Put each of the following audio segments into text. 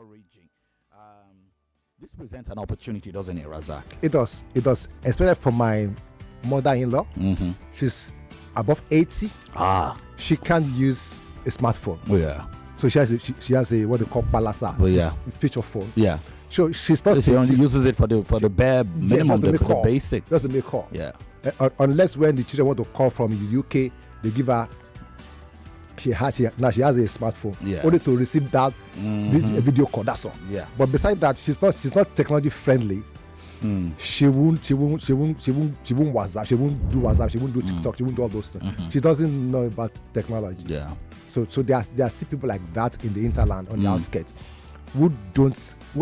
encouraging. This presents an opportunity, doesn't it, Razak? It does. It does. Especially for my mother-in-law. Mm-hmm. She's above 80. She can't use a smartphone. Oh, yeah. So she has a what they call palasa. Oh, yeah. Feature phone. Yeah. So she's not. She only uses it for the bare minimum, the basics. Just to make call. Yeah. Unless when the children want to call from the UK, they give her. Now she has a smartphone. Yeah. Only to receive that video call. That's all. Yeah. But besides that, she's not technology friendly. She won't WhatsApp. She won't do WhatsApp. She won't do TikTok. She won't do all those things. She doesn't know about technology. Yeah. So there are still people like that in the hinterland on the outskirts who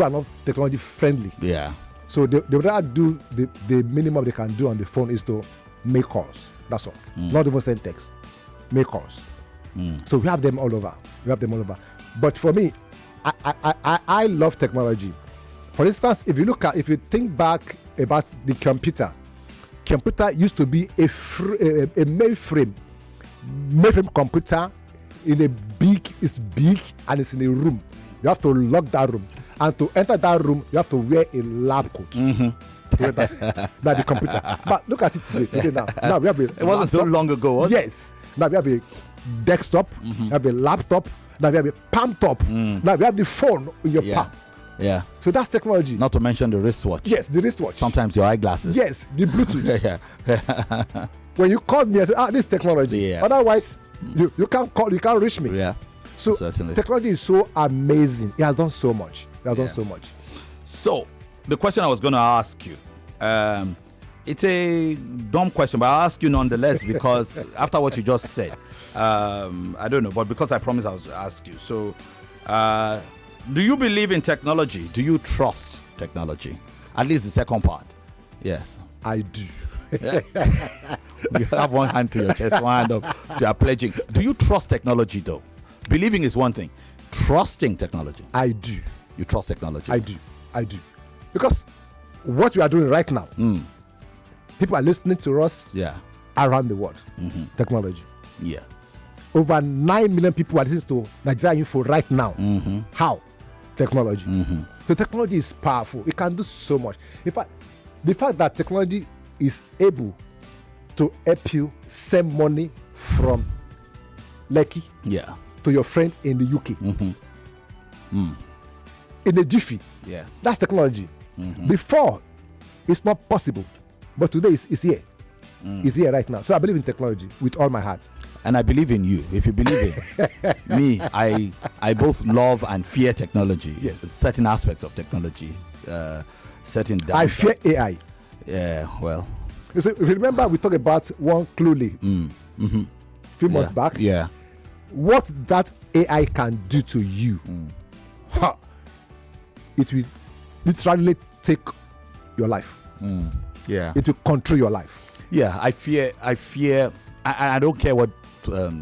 are not technology friendly. Yeah. So they would rather do the minimum they can do on the phone is to make calls. That's all. Not even send text. Make calls. So we have them all over. But for me, I love technology. For instance, if you think back about the computer used to be a mainframe computer it's big and it's in a room. You have to lock that room, and to enter that room you have to wear a lab coat. That's the computer. But look at it today now we have a it wasn't laptop. So long ago, was yes. Now we have a desktop, we have a laptop, now we have a palm top, now we have the phone in your palm. Yeah. So that's technology. Not to mention the wristwatch. Yes, the wristwatch. Sometimes your eyeglasses. Yes, the Bluetooth. Yeah. When you called me, I said, this is technology. Yeah. Otherwise, you can't call, you can't reach me. Yeah. So certainly. Technology is so amazing. It has done so much. So the question I was going to ask you, it's a dumb question, but I'll ask you nonetheless because after what you just said, I don't know, but because I promised I was to ask you. So, do you believe in technology? Do you trust technology? At least the second part. Yes. I do. You have one hand to your chest, one hand up. You are pledging. Do you trust technology though? Believing is one thing. Trusting technology. I do. You trust technology? I do. Because what we are doing right now, people are listening to us around the world. Technology. Yeah. Over 9 million people are listening to Nigeria Info right now. How? Technology. So technology is powerful. It can do so much. In fact, the fact that technology is able to help you send money from Lekki to your friend in the UK in a jiffy. Yeah. That's technology. Before, it's not possible. But today, it's here. It's here right now. So I believe in technology with all my heart. And I believe in you. If you believe in me, I both love and fear technology. Yes. Certain aspects of technology. Certain downsides. I fear AI. Yeah, well. So if you remember, we talked about one Cluely few months back. Yeah. What that AI can do to you, it will literally take your life. Yeah. It will control your life. Yeah, I fear. I don't care what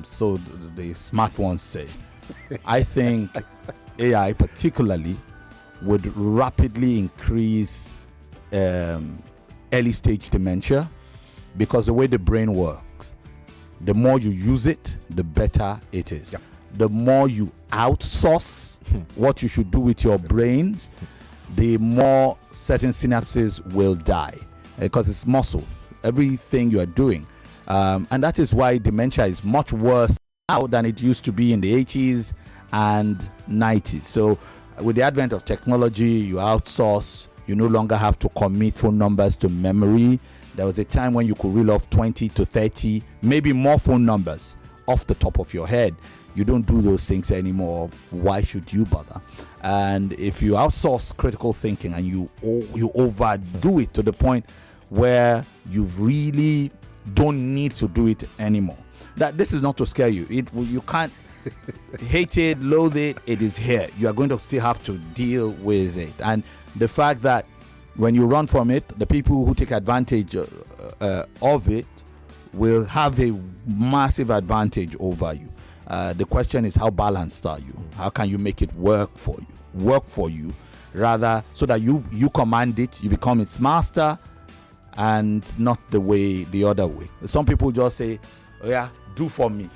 so the smart ones say. I think AI particularly would rapidly increase early stage dementia because the way the brain works, the more you use it, the better it is. Yep. The more you outsource what you should do with your brains, the more certain synapses will die because it's muscle. Everything you are doing. And that is why dementia is much worse now than it used to be in the 80s and 90s. So with the advent of technology, you outsource. You no longer have to commit phone numbers to memory. There was a time when you could reel off 20 to 30, maybe more phone numbers off the top of your head. You don't do those things anymore. Why should you bother? And if you outsource critical thinking and you overdo it to the point where you really don't need to do it anymore. That this is not to scare you. You can't hate it, loathe it. It is here. You are going to still have to deal with it. And the fact that when you run from it, the people who take advantage of it will have a massive advantage over you. The question is, how balanced are you? How can you make it work for you, rather so that you command it, you become its master, and not the other way. Some people just say, oh yeah, do for me.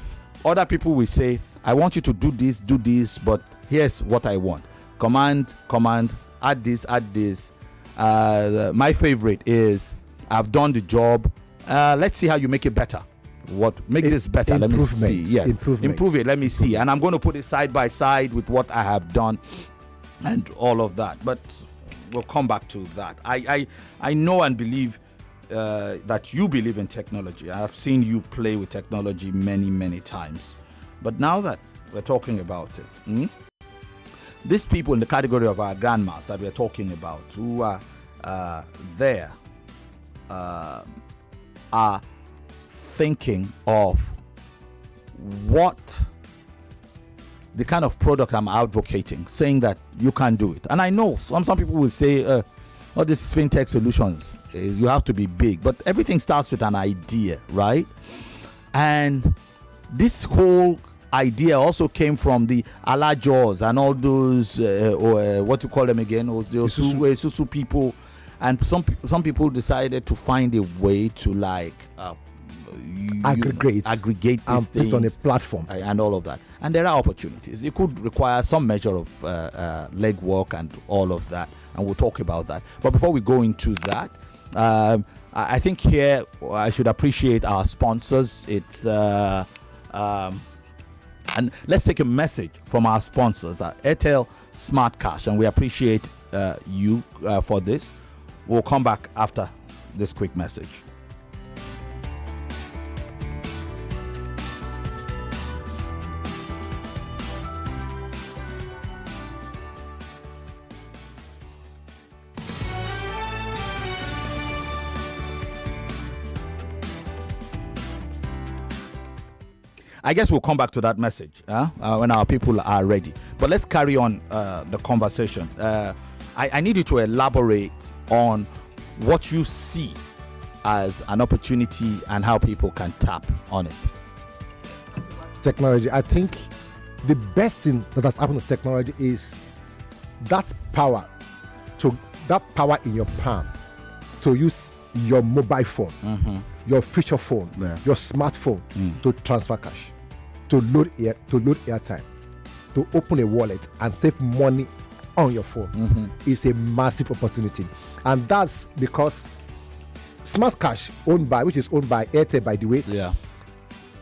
Other people will say, I want you to do this, but here's what I want. command, add this. My favorite is, I've done the job. Let's see how you make it better. Make this better? Let me see. Yes, improve it. Let me see. And I'm going to put it side by side with what I have done and all of that. But we'll come back to that. I know and believe that you believe in technology. I've seen you play with technology many times. But now that we're talking about it, these people in the category of our grandmas that we're talking about, who are there, are thinking of what the kind of product I'm advocating, saying that you can do it. And I know some people will say, all these fintech solutions, you have to be big, but everything starts with an idea, right? And this whole idea also came from the Alajos and all those what you call them again, those Susu people, and some people decided to find a way to like aggregate these things on a platform and all of that. And there are opportunities. It could require some measure of legwork and all of that, and we'll talk about that. But before we go into that, I think here I should appreciate our sponsors. It's and let's take a message from our sponsors, Airtel Smart Cash, and we appreciate you for this. We'll come back after this quick message. I guess we'll come back to that message when our people are ready. But let's carry on the conversation. I need you to elaborate on what you see as an opportunity and how people can tap on it. Technology. I think the best thing that has happened to technology is that power in your palm to use your mobile phone, your feature phone, your smartphone to transfer cash, to load airtime, to open a wallet and save money on your phone is a massive opportunity. And that's because Smart Cash, which is owned by Airtel, by the way. Yeah.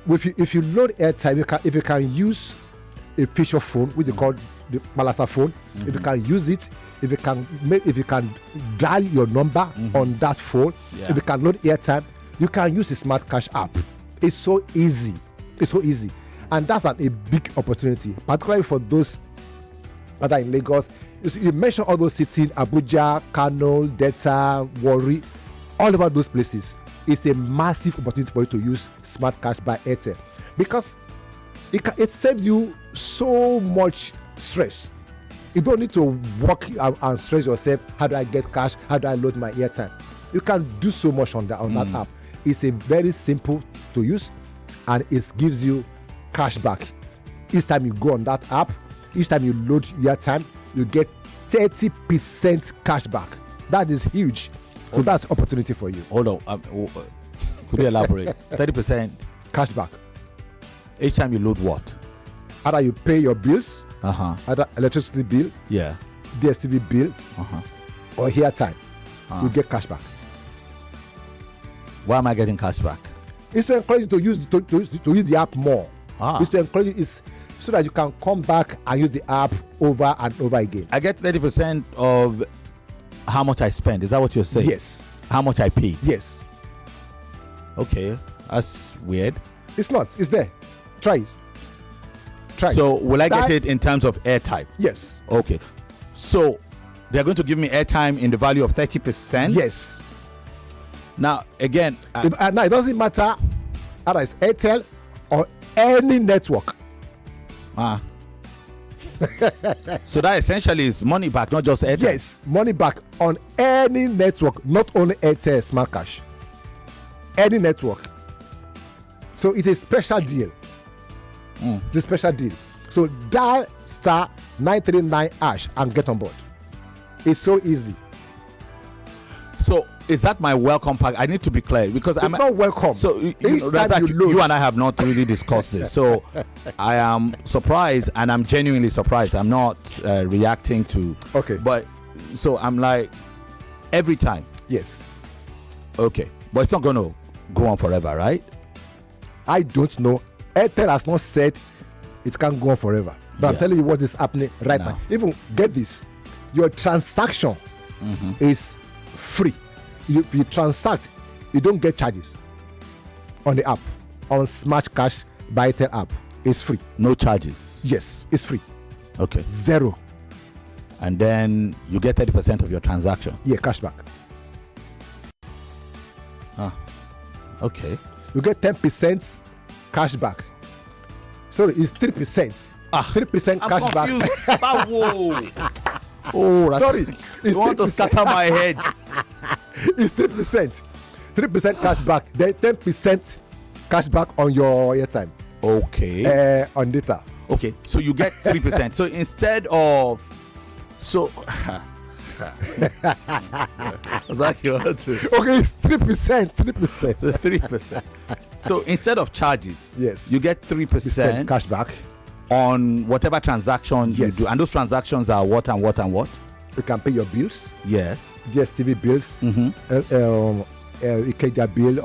If you load airtime, if you can use a feature phone, which you call the Malasa phone, if you can use it, if you can dial your number on that phone, if you can load airtime, you can use the Smart Cash app. It's so easy. And that's a big opportunity, particularly for those that are in Lagos. You mentioned all those cities, Abuja, Kano, Delta, Warri, all over those places. It's a massive opportunity for you to use Smart Cash by Airtel, because it saves you so much stress. You don't need to work and stress yourself. How do I get cash? How do I load my airtime? You can do so much on that app. It's a very simple to use, and it gives you cash back. Each time you go on that app, each time you load your time, you get 30% cash back. That is huge. So that's opportunity for you. Hold on. Could you elaborate? 30% cash back. Each time you load what? Either you pay your bills, either electricity bill, DSTV bill, or airtime, you get cash back. Why am I getting cash back? It's to encourage you to use the app more. It's to encourage you, so that you can come back and use the app over and over again. I get 30% of how much I spend. Is that what you're saying? Yes. How much I pay? Yes. Okay, that's weird. It's not. It's there. Try it. So will I get it in terms of airtime? Yes. Okay. So they're going to give me airtime in the value of 30%? Yes. Now, again... now, it doesn't matter whether it's Airtel or any network. So that essentially is money back, not just Airtel? Yes, money back on any network, not only Airtel Smart Cash. Any network. So it's a special deal. It's a special deal. So dial *939# and get on board. It's so easy. So is that my welcome pack? I need to be clear because It's not welcome. So Anytime you load. you and I have not really discussed this. So I am surprised, and I'm genuinely surprised. I'm not reacting to. Okay. But so I'm like, every time. Yes. Okay, but it's not going to go on forever, right? I don't know. Airtel has not said it can't go on forever. But I'm telling you what is happening right now. Even get this, your transaction is free. If you transact, you don't get charges on the app. On Smart Cash by Airtel app, it's free. No charges. Yes, it's free. Okay. 0. And then you get 30% of your transaction. Yeah, cashback. Okay. You get 10% cashback. Sorry, it's 3%. 3% cashback. Whoa. Oh, sorry. You want to scatter my head. It's 3%. 3% cashback. Then 10% cashback on your airtime. Okay. On data. Okay. So you get 3%. So instead of like you want to. Okay, it's 3%. 3%. So instead of charges, yes, you get 3% cashback on whatever transaction you do, and those transactions are what and what and what. You can pay your bills. Yes. DSTV bills. Ikeja bill.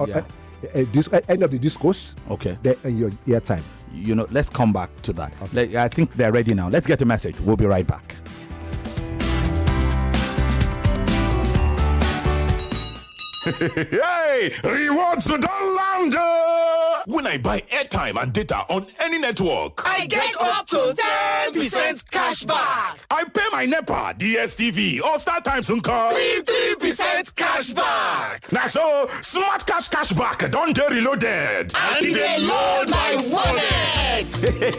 Any of the discos. Okay. Your airtime. You know, let's come back to that. Okay. I think they're ready now. Let's get a message. We'll be right back. Hey, rewards don't land. When I buy airtime and data on any network, I get up to 10% cash back. I pay my NEPA, DSTV, or StarTimes Uncle. 3% cash back. Now so, Smart Cash back don't get reloaded. And they load my wallet.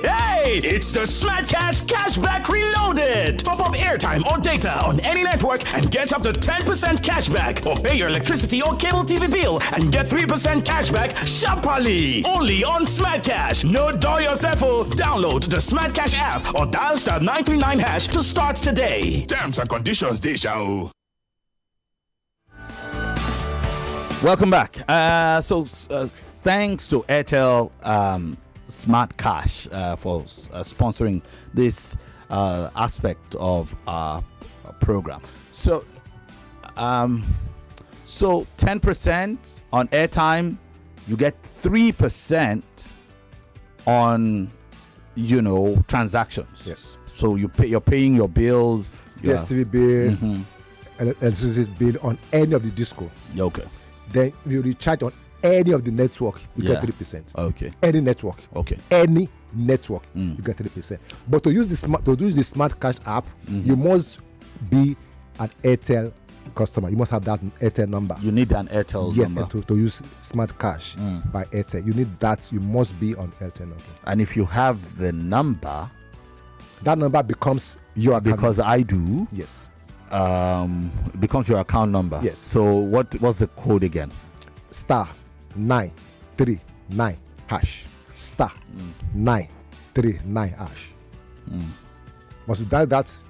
Hey, it's the Smart Cash Cashback Reloaded. Top up airtime or data on any network and get up to 10% cashback, or pay your electricity or cable TV bill and get 3% cashback sharply. Only on Smart Cash. No dull yourself. Download the Smart Cash app or dial *939# to start today. Terms and conditions, Deja. Welcome back. Thanks to Airtel Smart Cash for sponsoring this aspect of our program. So 10% on airtime, you get 3% on transactions. Yes. So you're paying your bills, DSTV bill, electricity bill on any of the disco. Okay. Then you recharge on any of the network, you get 3%. Okay. Any network. Okay. Any network, you get 3%. But to use the Smart Cash app, you must be an Airtel customer. You must have that Airtel number. You need an Airtel number. Yes, to use Smart Cash by Airtel. You need that. You must be on Airtel number. And if you have the number, that number becomes your account because number. I do. Yes. It becomes your account number. Yes. So what's the code again? *939#. *939#. Once you dial that,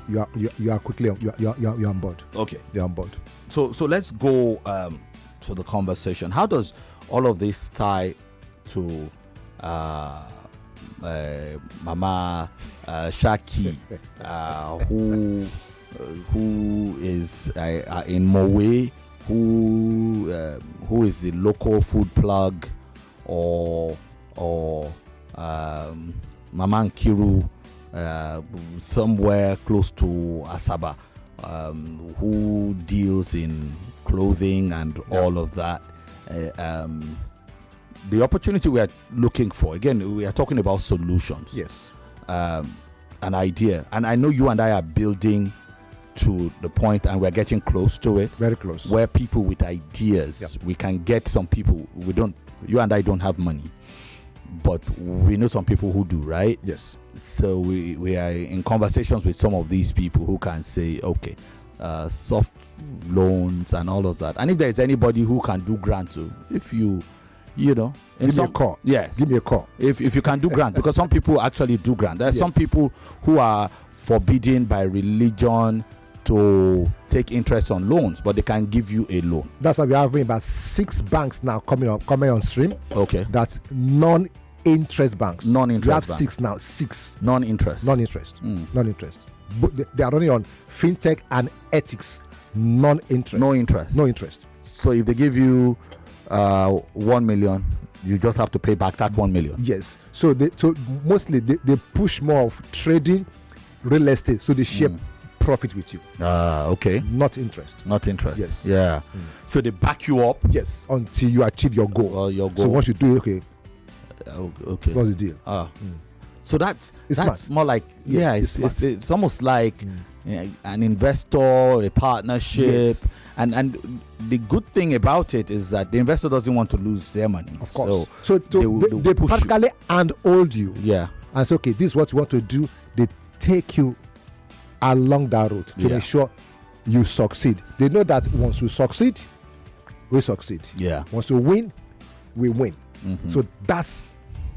you are quickly you're on board. Okay. You're on board. So let's go to the conversation. How does all of this tie to Mama Shaki, who is in Mowe, who is the local food plug, or Mama Nkiru, somewhere close to Asaba, who deals in clothing and all of that. The opportunity we are looking for, again, we are talking about solutions. Yes. An idea. And I know you and I are building to the point, and we're getting close to it. Very close. Where people with ideas, we can get some people. You and I don't have money, but we know some people who do, right? Yes. So we are in conversations with some of these people who can say, okay, soft loans and all of that. And if there is anybody who can do grants, if you know, give me a call. Yes, give me a call. If you can do grant, because some people actually do grant. There are some people who are forbidden by religion to take interest on loans, but they can give you a loan. That's why we are having about 6 banks now coming on stream. Okay. That's non-interest banks. Non-interest We have banks. 6 now. 6 Non-interest. non-interest. Non-interest. But they are running on fintech and ethics. Non-interest. No interest. No interest. So if they give you 1 million, you just have to pay back that 1 million. Yes. So mostly they push more of trading, real estate. So they share profit with you. Okay. Not interest. Not interest. Yes. Yeah. So they back you up. Yes. Until you achieve your goal. Your goal. So once you do, okay, okay. what's the deal? So that's smart. more like Yes, it's almost like an investor, a partnership, Yes. and the good thing about it is that the investor doesn't want to lose their money. Of course. So they push practically handhold you. Yeah. And say, okay, this is what you want to do. They take you along that route to make sure you succeed. They know that once we succeed, we succeed. Yeah. Once we win, we win. So that's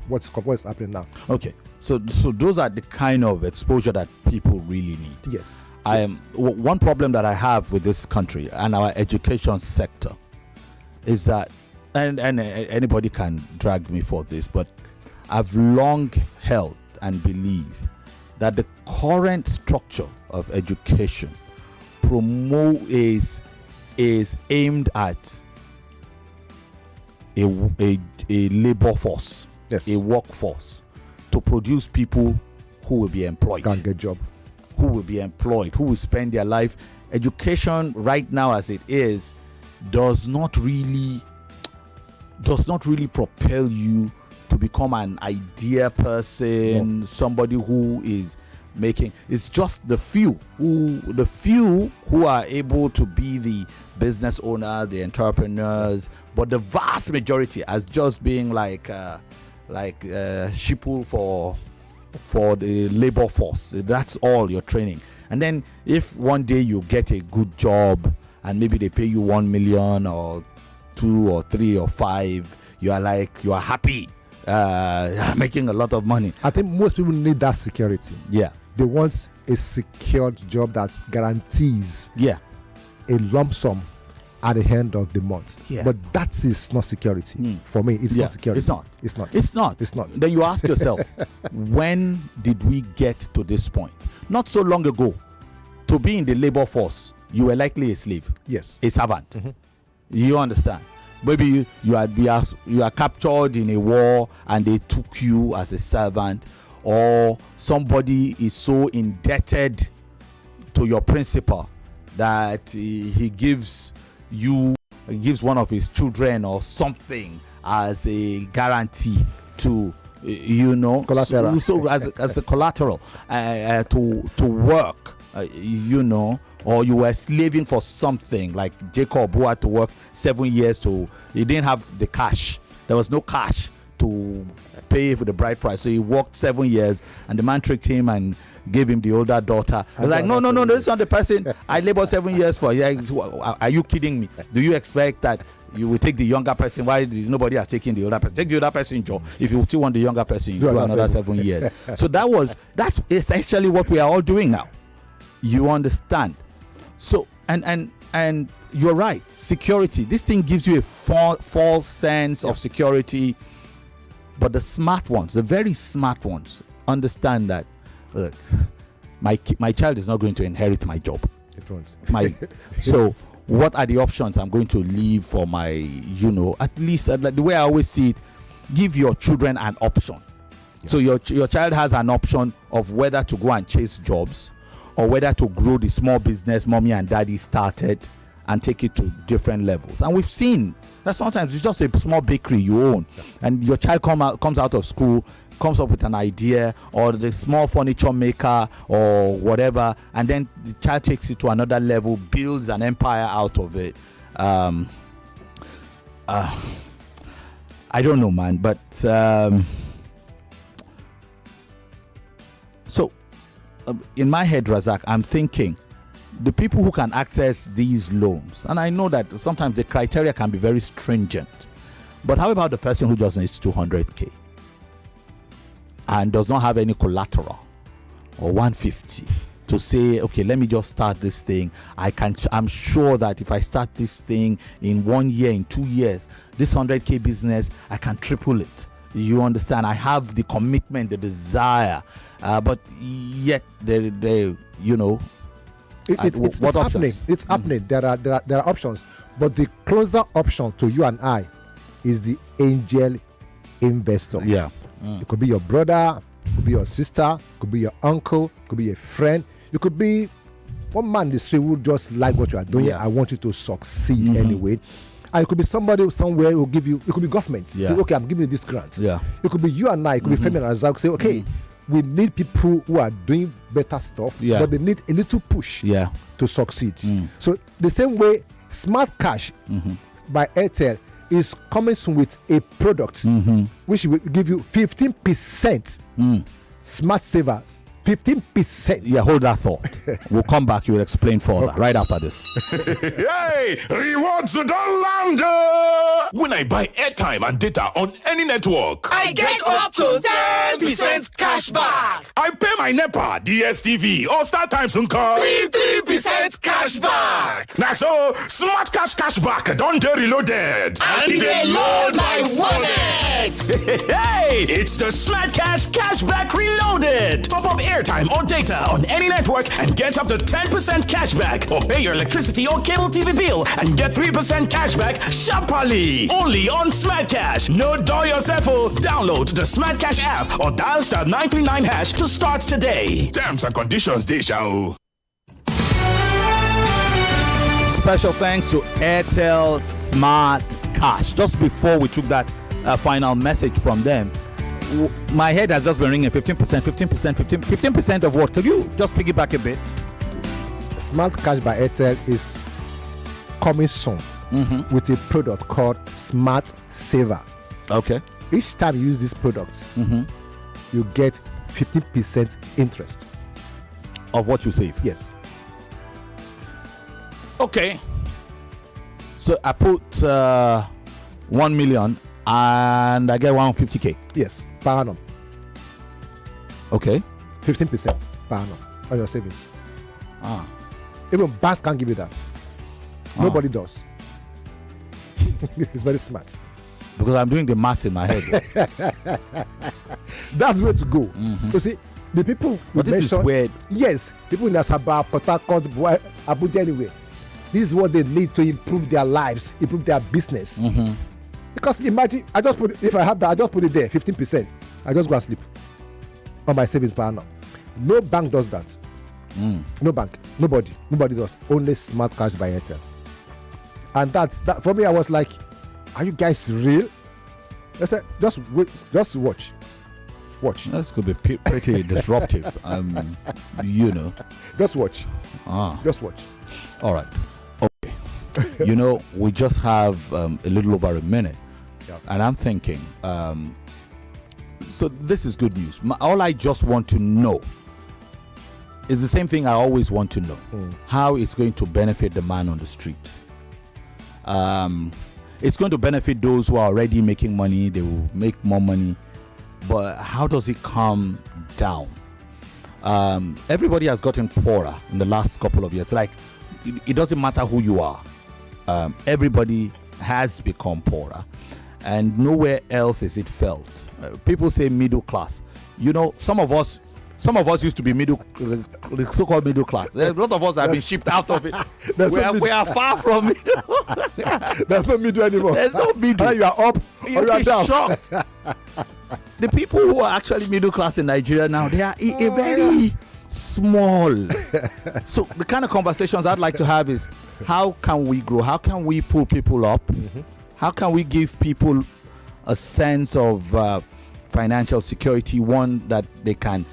what's happening now. Okay. So those are the kind of exposure that people really need. Yes. One problem that I have with this country and our education sector is that, and anybody can drag me for this, but I've long held and believe that the current structure of education is aimed at a labor force, a workforce, to produce people who will be employed. Can't get job. Who will be employed, who will spend their life. Education right now as it is does not really propel you to become an idea person, somebody who is making. It's just the few who are able to be the business owners, the entrepreneurs, but the vast majority as just being like sheeple for the labor force. That's all your training. And then if one day you get a good job and maybe they pay you 1 million or 2 or 3 or 5, you are happy, making a lot of money. I think most people need that security. Yeah. They want a secured job that guarantees a lump sum at the end of the month. Yeah. But that is not security. For me, it's not security. It's not. It's not. It's not. It's not. Then you ask yourself, when did we get to this point? Not so long ago. To be in the labor force, you were likely a slave. Yes. A servant. You understand? Maybe you are captured in a war and they took you as a servant, or somebody is so indebted to your principal that he gives one of his children or something as a guarantee to collateral. so as a collateral to work, or you were slaving for something, like Jacob, who had to work 7 years he didn't have the cash. There was no cash to pay for the bride price, so he worked 7 years, and the man tricked him and gave him the older daughter. I was like, no, this is not the person I labored 7 years for. Yeah, are you kidding me? Do you expect that you will take the younger person? Why nobody has taken the older person? Take the older person, Joe. If you still want the younger person, you do another 7 years. So that's essentially what we are all doing now. You understand? So and you're right. Security. This thing gives you a false sense of security. But the smart ones, the very smart ones, understand that, look, my child is not going to inherit my job. It won't. So what are the options I'm going to leave for my, at least the way I always see it, give your children an option. Yeah. So your child has an option of whether to go and chase jobs or whether to grow the small business mommy and daddy started and take it to different levels. And we've seen that sometimes it's just a small bakery you own, and your child comes out of school, comes up with an idea, or the small furniture maker or whatever, and then the child takes it to another level, builds an empire out of it. I don't know, man, but in my head, Razak, I'm thinking the people who can access these loans, and I know that sometimes the criteria can be very stringent, but how about the person who just needs 200k and does not have any collateral, or 150 to say, okay, let me just start this thing. I'm sure that if I start this thing in 1 year, in 2 years, this 100K business, I can triple it. You understand? I have the commitment, the desire, but yet they you know, it's happening. It's happening. There are options, but the closer option to you and I is the angel investor. Yeah. It could be your brother, could be your sister, could be your uncle, could be a friend. It could be one man in the street who just like what you are doing. I want you to succeed anyway. And it could be somebody somewhere who give you. It could be government. Say, okay, I'm giving you this grant. Yeah. It could be you and I. It could be Femi and Razak. Say, okay, we need people who are doing better stuff, but they need a little push to succeed. So the same way, Smart Cash by Airtel is coming soon with a product which will give you 15% smart saver. 15%. Yeah, hold that thought. We'll come back. You will explain further right after this. Hey, rewards don't land. When I buy airtime and data on any network, I get up to 10% cash back. I pay my NEPA, DSTV, or StarTimes and call 3% cash back. Now so Smart Cash cashback don't they reloaded And they load my wallet. Hey, it's the Smart Cash cashback reloaded. Top up airtime or data on any network and get up to 10% cashback, or pay your electricity or cable TV bill and get 3% cashback sharply. Only on Smart Cash. No dull yourself. Download the Smart Cash app or dial *939# to start today. Terms and conditions they shall. Special thanks to Airtel Smart Cash. Just before we took that final message from them, my head has just been ringing. 15% of what? Could you just piggyback a bit? Smart Cash by Airtel is coming soon with a product called Smart Saver. Okay. Each time you use this product, you get 15% interest of what you save. Yes. Okay. So I put 1 million and I get 150K. Yes, per annum. Okay. 15% per annum on your savings. Ah. Even banks can't give you that. Nobody does. It's very smart. Because I'm doing the math in my head. That's the way to go. You see, the people. But this is weird. Yes, people in Asaba, Port Harcourt, Abuja, anyway. This is what they need to improve their lives, improve their business. Because imagine, if I have that, I just put it there, 15%. I just go and sleep on my savings per annum. No bank does that. No bank, nobody does. Only Smart Cash by Airtel. And that for me. I was like, are you guys real? I said, just wait, just watch. This could be pretty disruptive. You know. Just watch. Just watch. All right. Okay. We just have a little over a minute. Yeah. And I'm thinking, so this is good news. All I just want to know is the same thing I always want to know. How it's going to benefit the man on the street. It's going to benefit those who are already making money. They will make more money. But how does it come down? Everybody has gotten poorer in the last couple of years. Like, it doesn't matter who you are. Everybody has become poorer. And nowhere else is it felt. People say middle class. Some of us used to be the so-called middle class. A lot of us have been shipped out of it. We are far from it. There's no middle anymore. There's no middle. Either you are up or you are down. Shocked. The people who are actually middle class in Nigeria now, they are a very small. So the kind of conversations I'd like to have is, how can we grow? How can we pull people up? How can we give people a sense of financial security, one that they can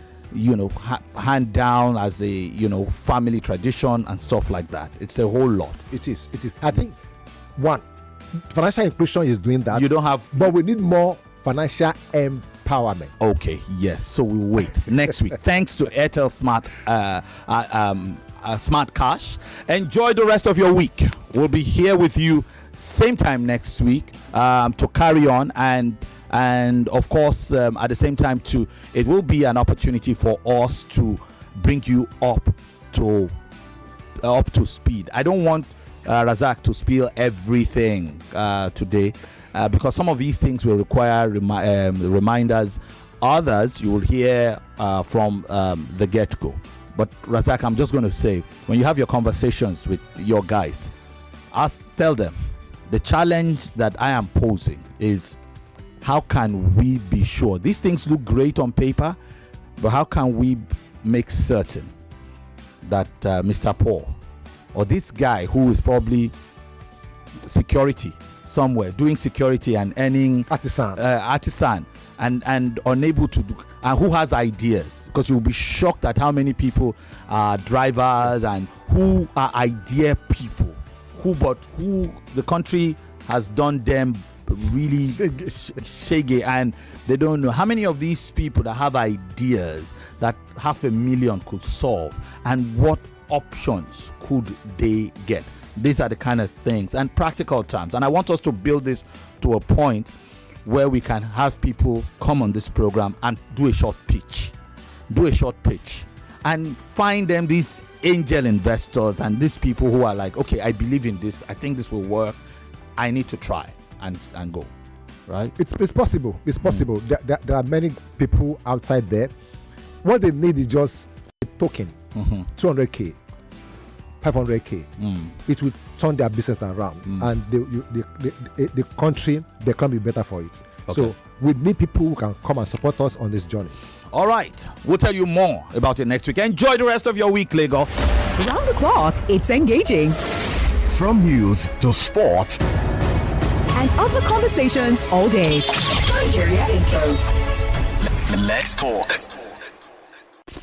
hand down as a family tradition and stuff like that? It's a whole lot. It is I think one, financial inclusion is doing that. You don't have, but we need more financial empowerment. Okay, yes. So we'll wait next week. Thanks to Airtel Smart Cash. Enjoy the rest of your week. We'll be here with you same time next week to carry on, and of course at the same time too, it will be an opportunity for us to bring you up to speed. I don't want Razak to spill everything today because some of these things will require reminders. Others you will hear from the get-go. But Razak, I'm just going to say, when you have your conversations with your guys, tell them the challenge that I am posing is, how can we be sure? These things look great on paper, but how can we make certain that Mr. Paul or this guy who is probably security somewhere, doing security and earning artisan and unable to do, and who has ideas, because you'll be shocked at how many people are drivers and who are idea people, who the country has done them really shaggy, and they don't know how many of these people that have ideas that 500,000 could solve, and what options could they get. These are the kind of things and practical terms, and I want us to build this to a point where we can have people come on this program and do a short pitch and find them these angel investors and these people who are like, okay, I believe in this, I think this will work, I need to try and go, right? It's possible. There are many people outside there. What they need is just a token, 200k, 500k. It will turn their business around, and the country, they can be better for it. Okay. So we need people who can come and support us on this journey. All right, we'll tell you more about it next week. Enjoy the rest of your week, Lagos. Round the clock, it's engaging. From news to sport and other conversations all day. Nigeria Info. Let's talk.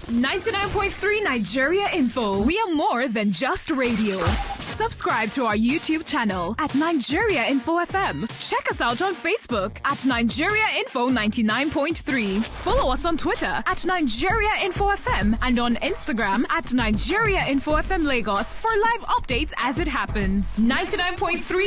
99.3 Nigeria Info. We are more than just radio. Subscribe to our YouTube channel at Nigeria Info FM. Check us out on Facebook at Nigeria Info 99.3. Follow us on Twitter at Nigeria Info FM and on Instagram at Nigeria Info FM Lagos for live updates as it happens. 99.3